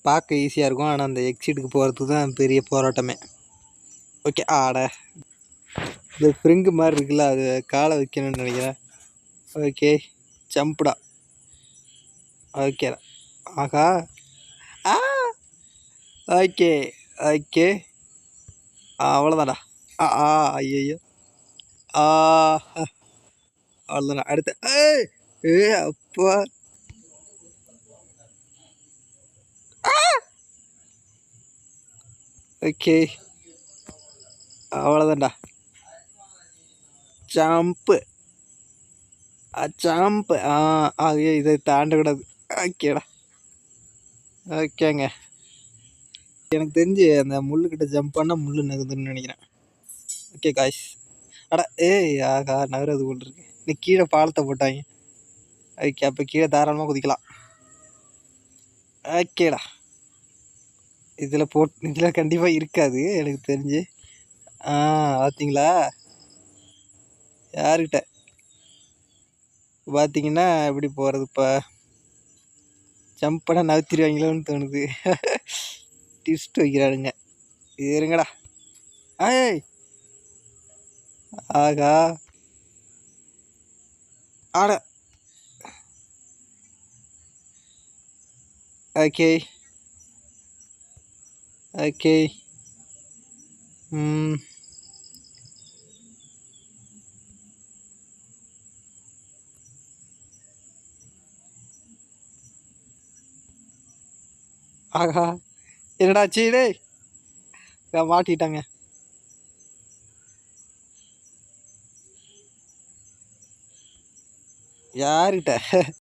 பார்க்க ஈஸியாக இருக்கும், ஆனால் அந்த எக்ஸிட்டுக்கு போகிறதுக்கு தான் பெரிய போராட்டமே. ஓகே, ஆட இந்த ஸ்ப்ரிங்கு மாதிரி இருக்குல்ல, அது காலை வைக்கணும்னு நினைக்கிறேன். ஓகே, ஜம்புடா. ஓகேடா. ஆகா. ஆ ஓகே ஓகே, அவ்வளோதான்டா. ஆ ஆ ஐயோ. ஆ அவ்வளோதான்டா. அடுத்து ஏய் ஏ அப்பா. ஓகே, அவ்வளோதான்டா. Jump jump. ஐயோ, இதை தாண்டக்கூடாது. ஓகேடா. ஓகேங்க, எனக்கு தெரிஞ்சு அந்த முள்ளுக்கிட்ட ஜம்ப் பண்ணால் முள் நகுதுன்னு நினைக்கிறேன். Okay guys. அடா ஏய் ஆகா, நகரது போல் இருக்கு. இன்னைக்கு கீழே பாலத்தை போட்டாங்க. ஓகே, அப்போ கீழே தாராளமாக குதிக்கலாம். ஓகேடா. இதில் கண்டிப்பாக இருக்காது எனக்கு தெரிஞ்சு. பார்த்தீங்களா யாருக்கிட்ட பார்த்தீங்கன்னா எப்படி போகிறது இப்போ? ஜம்ப் பண்ண நகர்த்திடுவாங்களோன்னு தோணுது. டிஸ்ட் வைக்கிறாருங்க. இருங்கடா. ஏய் ஆகா. ஆட. Okay okay. ஆகா, என்னடா சீடே, மாட்டிட்டாங்க. யாருக்கிட்ட